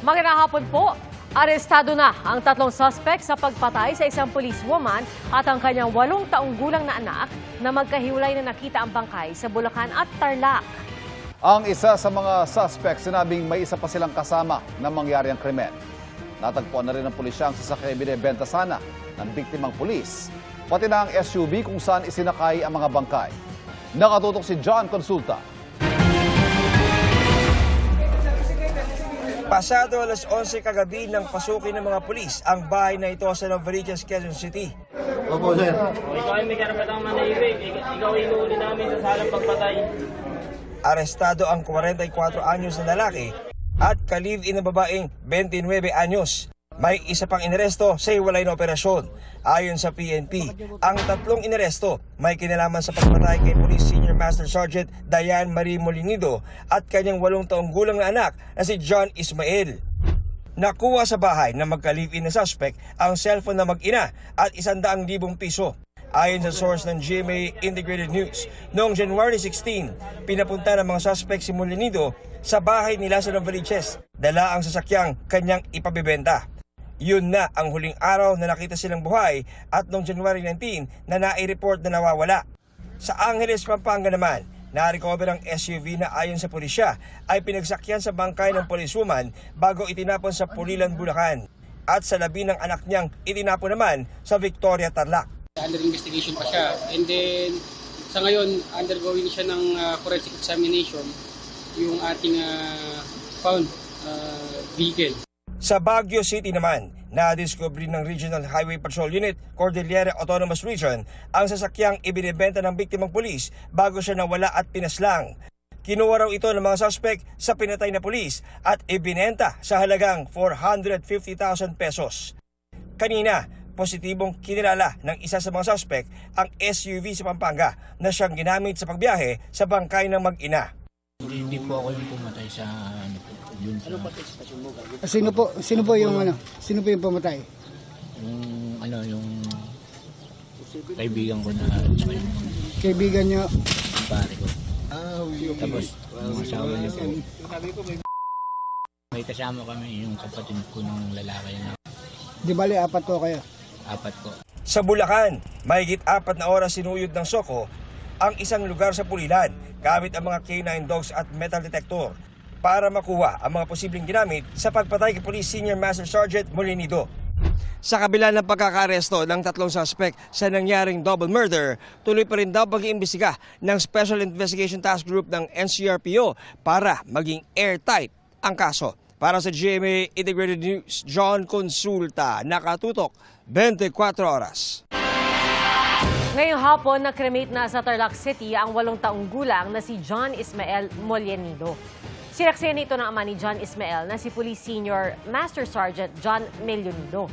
Magandang hapon po. Arestado na ang 3 suspect sa pagpatay sa isang policewoman at ang kanyang 8 taong gulang na anak na magkahiwalay na nakita ang bangkay sa Bulacan at Tarlac. Ang isa sa mga suspect sinabing may isa pa silang kasama na mangyari ang krimen. Natagpuan na rin ng pulisya ang sasakyang binibenta sana ng biktimang pulis, pati na ang SUV kung saan isinakay ang mga bangkay. Nakatutok si John Consulta. Pasado alas 11 kagabi nang pasukin ng mga pulis ang bahay na ito sa Novaliches, Quezon City. Opo, sir. Ikaw ay may karapatang manahimik. Ikaw ay inuuli namin sa salang pagpatay. Arestado ang 44 anyos na lalaki at ka-live-in na babaeng 29 anyos. May isa pang inaresto sa hiwalay na operasyon. Ayon sa PNP, ang 3 inaresto may kinalaman sa pagpatay kay Police Senior Master Sergeant Diane Marie Molinido at kanyang 8 taong gulang na anak na si John Ismael. Nakuha sa bahay ng magka-live-in na suspect ang cellphone na mag-ina at 100,000 piso. Ayon sa source ng GMA Integrated News, noong January 16, pinapunta ng mga suspect si Molinido sa bahay nila sa Novaliches. Dala ang sasakyang kanyang ipabibenta. Yun na ang huling araw na nakita silang buhay at noong January 19 na nai-report na nawawala. Sa Angeles, Pampanga naman, na-recover ang SUV na ayon sa pulisya ay pinagsakyan sa bangkay ng policewoman bago itinapon sa Pulilan, Bulacan. At sa labi ng anak niyang itinapon naman sa Victoria, Tarlac. Under investigation pa siya. And then, sa ngayon, undergoing siya ng forensic examination yung ating found vehicle. Sa Baguio City naman, na-discovery ng Regional Highway Patrol Unit, Cordillera Autonomous Region, ang sasakyang ibinibenta ng biktimang pulis bago siya nawala at pinaslang. Kinuha raw ito ng mga suspect sa pinatay na pulis at ibinenta sa halagang 450,000 pesos. Kanina, positibong kinilala ng isa sa mga suspect ang SUV sa Pampanga na siyang ginamit sa pagbiyahe sa bangkay ng mag-ina. Hindi po ako yung pumatay sa yun sa... Sino po yung yung pumatay? Yung kaibigan ko na tsaka yung Kaibigan niyo? pare ko. Tapos yung asawa niya po. May kasama kami yung kapatid ko ng lalaki na Di bali, 4 po kayo. 4 po. Sa Bulacan, mahigit 4 na oras sinuyod ng Soko ang isang lugar sa Pulilan gamit ang mga K9 dogs at metal detector para makuha ang mga posibleng ginamit sa pagpatay kay Police Senior Master Sergeant Molinido. Sa kabila ng pagkakaresto ng 3 suspect sa nangyaring double murder, tuloy pa rin daw pag-iimbestiga ng Special Investigation Task Group ng NCRPO para maging airtight ang kaso. Para sa GMA Integrated News, John Consulta, nakatutok 24 oras. Ngayong hapon, nakremate na sa Tarlac City ang 8 taong gulang na si John Ismael Molinido. Sinaksihan ito ng ama ni John Ismael na si Police Senior Master Sergeant John Melonido.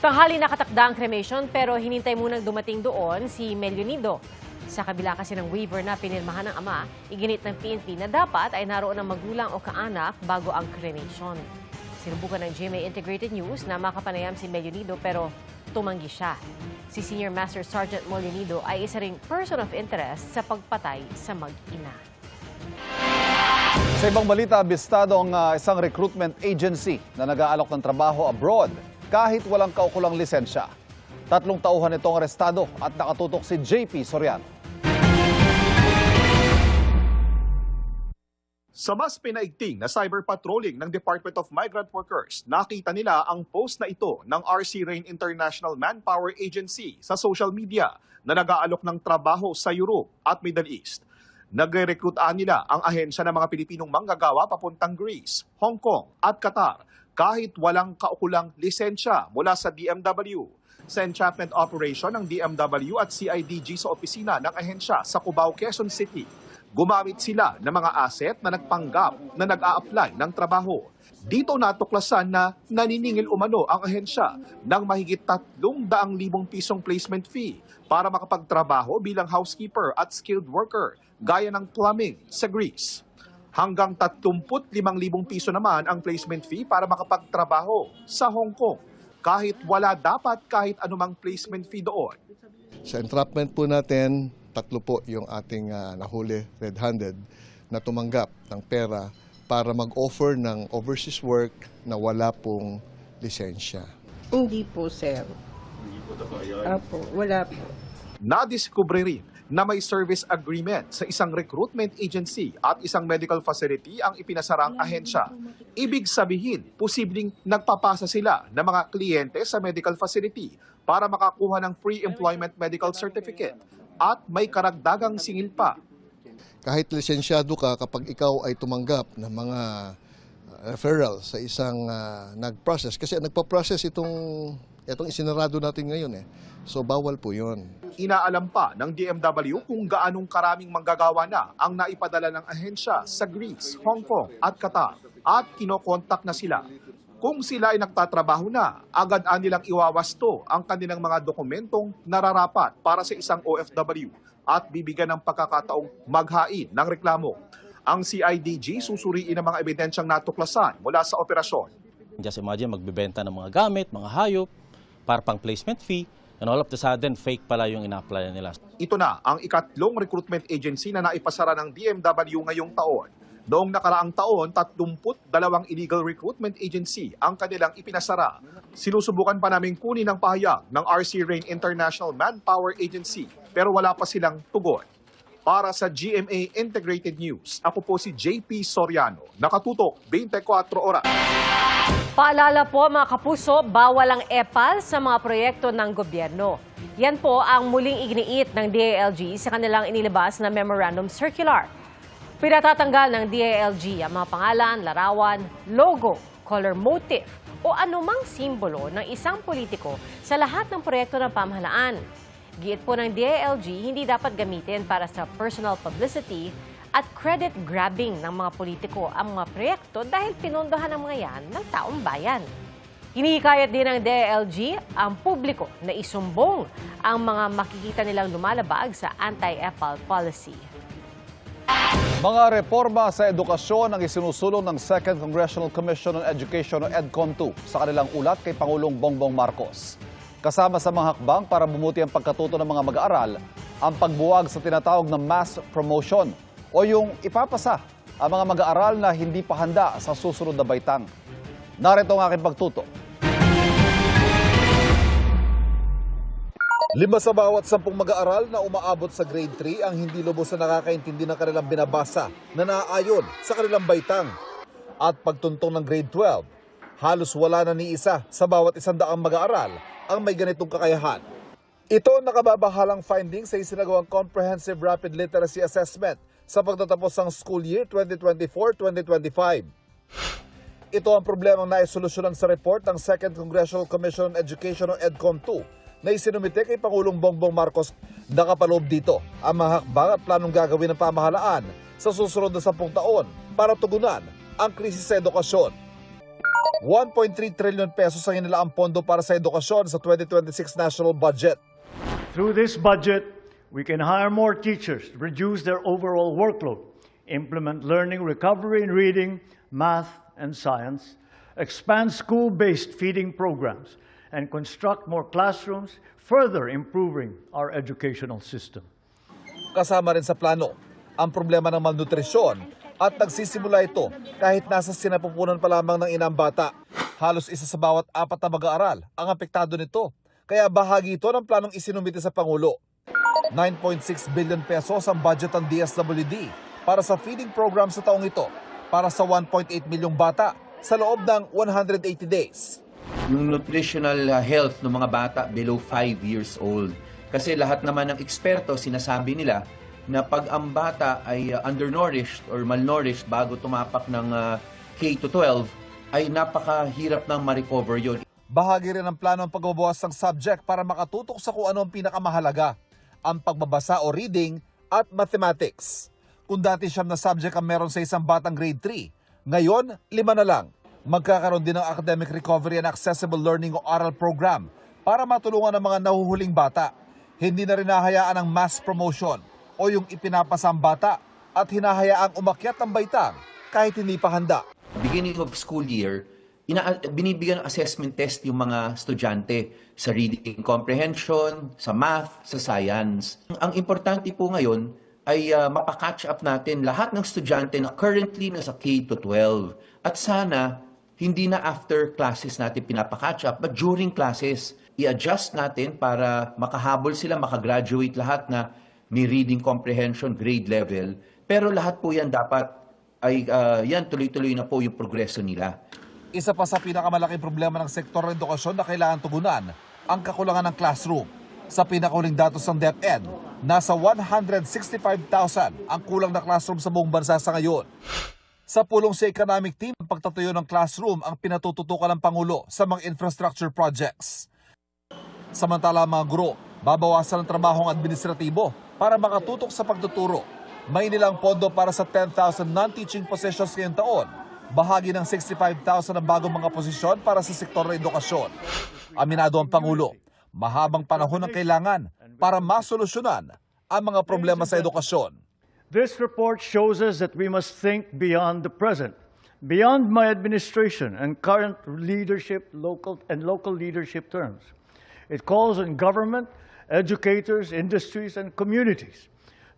Tanghali nakatakda ang cremation pero hinintay munang dumating doon si Melonido. Sa kabila kasi ng waiver na pinirmahan ng ama, iginit ng PNP na dapat ay naroon ng magulang o kaanak bago ang cremation. Sinubukan ng GMA Integrated News na makapanayam si Melonido pero tumanggi siya. Si Senior Master Sergeant Molinido ay isa ring person of interest sa pagpatay sa mag-ina. Sa ibang balita, abistado ang isang recruitment agency na nag-aalok ng trabaho abroad kahit walang kaukulang lisensya. 3 tauhan itong arestado at nakatutok si JP Soriano. Sa mas pinaigting na cyber patrolling ng Department of Migrant Workers, nakita nila ang post na ito ng RC Rain International Manpower Agency sa social media na nag-aalok ng trabaho sa Europe at Middle East. Nagre-recruitaan nila ang ahensya ng mga Pilipinong manggagawa papuntang Greece, Hong Kong at Qatar kahit walang kaukulang lisensya mula sa DMW. Sa enchantment operation ng DMW at CIDG sa opisina ng ahensya sa Cubao, Quezon City, gumamit sila ng mga asset na nagpanggap na nag-a-apply ng trabaho. Dito natuklasan na naniningil umano ang ahensya ng mahigit 300,000 pisong placement fee para makapagtrabaho bilang housekeeper at skilled worker gaya ng plumbing sa Greece. Hanggang 35,000 piso naman ang placement fee para makapagtrabaho sa Hong Kong kahit wala dapat kahit anumang placement fee doon. Sa entrapment po natin, 3 po yung ating nahuli red-handed na tumanggap ng pera para mag-offer ng overseas work na wala pong lisensya. Hindi po, sir. Apo, wala po. Nadiskubre rin na may service agreement sa isang recruitment agency at isang medical facility ang ipinasarang ahensya. Ibig sabihin, posibleng nagpapasa sila ng mga kliyente sa medical facility para makakuha ng pre-employment medical certificate at may karagdagang singil pa. Kahit lisensyado ka, kapag ikaw ay tumanggap ng mga referral sa isang nag-process, kasi nagpa-process itong isinarado natin ngayon So bawal po yun. Inaalam pa ng DMW kung gaanong karaming manggagawa na ang naipadala ng ahensya sa Greece, Hong Kong at Qatar at kinokontak na sila. Kung sila ay nagtatrabaho na, agad nilang iwawasto ang kanilang mga dokumentong nararapat para sa isang OFW at bibigyan ng pagkakataong maghain ng reklamo. Ang CIDG susuriin ang mga ebidensyang natuklasan mula sa operasyon. Just imagine magbebenta ng mga gamit, mga hayop, para pang placement fee, and all of the sudden, fake pala yung ina-apply nila. Ito na ang ikatlong recruitment agency na naipasara ng DMW ngayong taon. Noong nakaraang taon, 32 illegal recruitment agency ang kanilang ipinasara. Sinusubukan pa namin kunin ang pahayag ng RC Rain International Manpower Agency, pero wala pa silang tugon. Para sa GMA Integrated News, ako po si JP Soriano, nakatutok 24 oras. Paalala po mga kapuso, bawal ang EPAL sa mga proyekto ng gobyerno. Yan po ang muling iginiit ng DILG sa kanilang inilabas na Memorandum Circular. Pinatatanggal ng DILG ang mga pangalan, larawan, logo, color motif o anumang simbolo ng isang politiko sa lahat ng proyekto ng pamahalaan. Giit po ng DILG, hindi dapat gamitin para sa personal publicity at credit grabbing ng mga politiko ang mga proyekto dahil pinondohan ng mga yan ng taong bayan. Hinihikayat din ng DILG ang publiko na isumbong ang mga makikita nilang lumalabag sa anti-EPAL policy. Mga reforma sa edukasyon ang isinusulong ng Second Congressional Commission on Education o EDCOM2 sa kanilang ulat kay Pangulong Bongbong Marcos. Kasama sa mga hakbang para bumuti ang pagkatuto ng mga mag-aaral, ang pagbuwag sa tinatawag na mass promotion o yung ipapasa ang mga mag-aaral na hindi pa handa sa susunod na baitang. Narito ang aking pagtuto. 5 sa bawat 10 mag-aaral na umaabot sa grade 3 ang hindi lubos na nakakaintindi ng kanilang binabasa na naaayon sa kanilang baitang. At pagtuntong ng grade 12, halos wala na ni isa sa bawat 100 mag-aaral ang may ganitong kakayahan. Ito ang nakababahalang finding sa isinagawang Comprehensive Rapid Literacy Assessment sa pagtatapos ng school year 2024-2025. Ito ang problemang naisolusyonan sa report ng Second Congressional Commission on Education o EDCOM2 na isinumite kay Pangulong Bongbong Marcos. Nakapaloob dito ang mga hakbang at planong gagawin ng pamahalaan sa susunod na 10 taon para tugunan ang krisis sa edukasyon. 1.3 trillion pesos ang inilaang pondo para sa edukasyon sa 2026 national budget. Through this budget, we can hire more teachers, reduce their overall workload, implement learning recovery in reading, math, and science, expand school-based feeding programs, and construct more classrooms, further improving our educational system. Kasama rin sa plano ang problema ng malnutrisyon at nagsisimula ito kahit nasa sinapupunan pa lamang ng inang bata. Halos 1 sa bawat 4 na mag-aaral ang apektado nito. Kaya bahagi ito ng planong isinumite sa Pangulo. 9.6 billion pesos ang budget ng DSWD para sa feeding program sa taong ito para sa 1.8 milyong bata sa loob ng 180 days. Yung nutritional health ng mga bata below 5 years old. Kasi lahat naman ng eksperto sinasabi nila na pag ang bata ay undernourished or malnourished bago tumapak ng K-12 ay napakahirap nang ma-recover yun. Bahagi rin ang plano ang pagbabawas ng subject para makatutok sa kung ano ang pinakamahalaga, ang pagbabasa o reading at mathematics. Kung dati 9 na subject ang meron sa isang batang grade 3, ngayon 5 na lang. Magkakaroon din ng academic recovery and accessible learning o ARAL program para matulungan ang mga nahuhuling bata. Hindi na rin hahayaan ang mass promotion o yung ipinapasa ang bata at hinahayaang umakyat ang baitang kahit hindi pa handa. Beginning of school year, binibigyan ng assessment test yung mga estudyante sa reading comprehension, sa math, sa science. Ang importante po ngayon, ay mapakatch up natin lahat ng estudyante na currently nasa K-12. At sana, hindi na after classes natin pinapakatch up, but during classes, i-adjust natin para makahabol sila, makagraduate lahat na may reading comprehension grade level. Pero lahat po yan dapat ay yan tuloy-tuloy na po yung progreso nila. Isa pa sa pinakamalaking problema ng sektor ng edukasyon na kailangan tugunan, ang kakulangan ng classroom. Sa pinakahuling datos ng DepEd, nasa 165,000 ang kulang na classroom sa buong bansa sa ngayon. Sa pulong sa economic team, ang pagtatuyo ng classroom ang pinatututukan ng Pangulo sa mga infrastructure projects. Samantala mga guro, babawasan ang trabahong administratibo para makatutok sa pagtuturo. May nilang pondo para sa 10,000 non-teaching positions ngayong taon. Bahagi ng 65,000 ang bagong mga posisyon para sa sektor ng edukasyon. Aminado ang Pangulo, mahabang panahon ang kailangan para masolusyonan ang mga problema sa edukasyon. This report shows us that we must think beyond the present, beyond my administration and current leadership, local leadership terms. It calls on government, educators, industries, and communities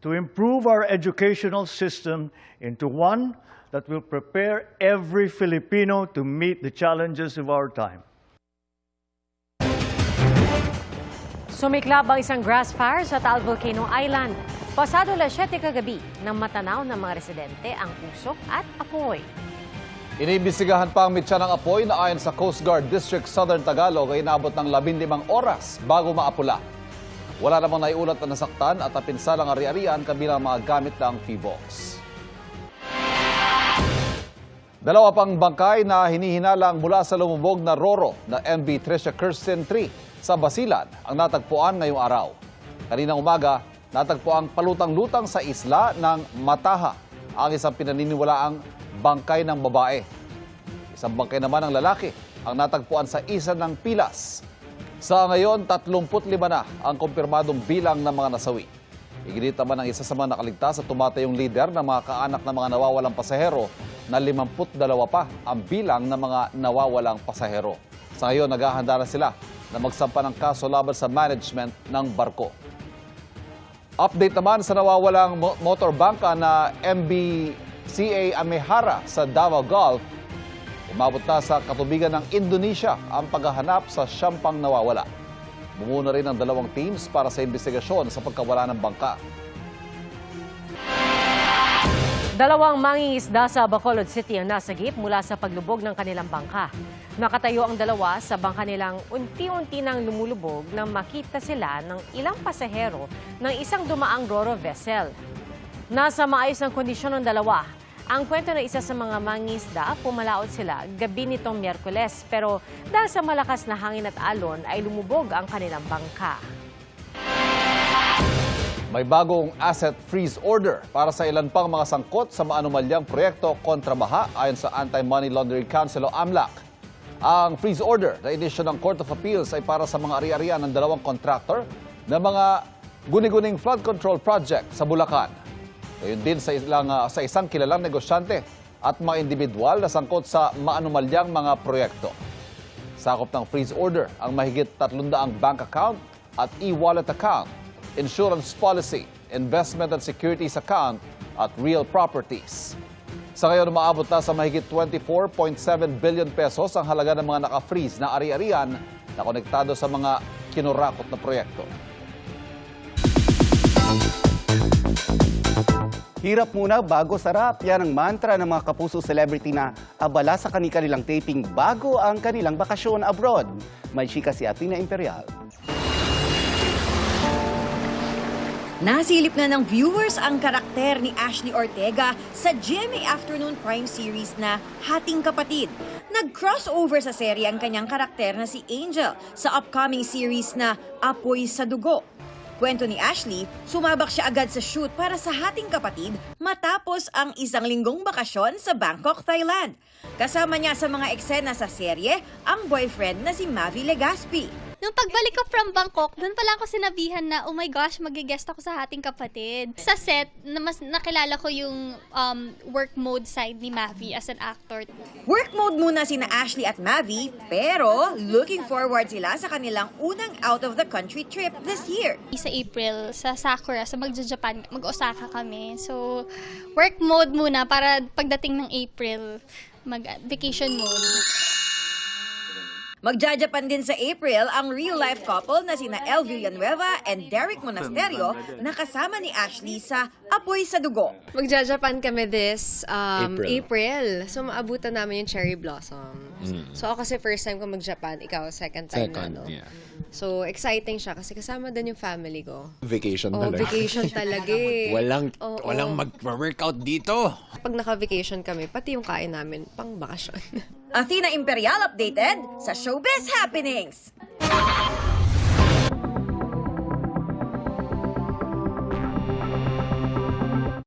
to improve our educational system into one that will prepare every Filipino to meet the challenges of our time. Sumiklab ang isang grass fire sa Taal Volcano Island. Pasado 7 kagabi nang matanaw ng mga residente ang usok at apoy. Iniimbestigahan pa ang mitya ng apoy na ayon sa Coast Guard District Southern Tagalog ay inabot ng 15 oras bago maapula. Wala namang naiulat na nasaktan at napinsalang ari-arian kabilang mga gamit ng PHIVOLCS. Dalawa pang bangkay na hinihinalang mula sa lumubog na Roro na MV Tricia Kirsten 3 sa Basilan ang natagpuan ngayong araw. Kaninang umaga, natagpuan palutang-lutang sa isla ng Mataha ang isang pinaniniwalaang bangkay ng babae. Isang bangkay naman ng lalaki ang natagpuan sa isa ng Pilas. Sa ngayon, 35 na ang kumpirmadong bilang ng mga nasawi. Iginit naman ng isa sa mga nakaligtas at tumatayong lider ng mga kaanak ng mga nawawalang pasahero na 52 pa ang bilang ng mga nawawalang pasahero. Sa ngayon, naghahanda na sila na magsampa ng kaso laban sa management ng barko. Update naman sa nawawalang motorbangka na MV CA Amehara sa Davao Gulf. Umabot na sa katubigan ng Indonesia ang paghahanap sa siyam pang nawawala. Bumuna rin ang 2 teams para sa investigasyon sa pagkawala ng bangka. 2 mangingisda sa Bacolod City ang nasagip mula sa paglubog ng kanilang bangka. Nakatayo ang 2 sa bangka nilang unti-unti nang lumulubog nang makita sila ng ilang pasahero ng isang dumaang Roro vessel. Nasa maayos ng kondisyon ng 2. Ang kwento ng isa sa mga mangingisda, pumalaot sila gabi nitong Miyerkules pero dahil sa malakas na hangin at alon ay lumubog ang kanilang bangka. May bagong asset freeze order para sa ilan pang mga sangkot sa maanumalyang proyekto kontra baha ayon sa Anti-Money Laundering Council o AMLAC. Ang freeze order na inisyu ng Court of Appeals ay para sa mga ari-arian ng 2 contractor na mga guni-guning flood control project sa Bulacan. Gayon din sa isang kilalang negosyante at mga individual na sangkot sa maanumalyang mga proyekto. Sakop ng freeze order ang mahigit 300 bank account at e-wallet account, insurance policy, investment and securities account at real properties. Sa ngayon, umaabot na sa mahigit 24.7 billion pesos ang halaga ng mga naka-freeze na ari-arian na konektado sa mga kinurakot na proyekto. Hirap muna bago sarap. Yan ang mantra ng mga kapuso celebrity na abala sa kanilang taping bago ang kanilang bakasyon abroad. May chika si Athena Imperial. Nasilip na ng viewers ang karakter ni Ashley Ortega sa GMA Afternoon Prime series na Hating Kapatid. Nag-crossover sa serye ang kanyang karakter na si Angel sa upcoming series na Apoy sa Dugo. Kwento ni Ashley, sumabak siya agad sa shoot para sa Hating Kapatid matapos ang 1 linggong bakasyon sa Bangkok, Thailand. Kasama niya sa mga eksena sa serye ang boyfriend na si Mavi Legaspi. Nung pagbalik ko from Bangkok, doon pala ako sinabihan na, oh my gosh, mag-guest ako sa Hating Kapatid. Sa set, na mas nakilala ko yung work mode side ni Mavi as an actor. Work mode muna sina Ashley at Mavi, pero looking forward sila sa kanilang unang out-of-the-country trip this year. Sa April, sa Sakura, sa magja-Japan, mag-Osaka kami. So, work mode muna para pagdating ng April, mag-vacation mode. Magjajapan din sa April ang real-life couple na sina El Villanueva and Derek Monasterio na kasama ni Ashley sa Apoy sa Dugo. Magjajapan kami this April. So maabutan namin yung cherry blossom. So ako kasi first time ko mag-Japan, ikaw second time na, no? Yeah. So exciting siya kasi kasama din yung family ko. Vacation Oh, talaga. vacation talaga eh. Walang mag-workout dito. Pag naka-vacation kami, pati yung kain namin, pang bakasyon. Athena Imperial updated sa Showbiz Happenings.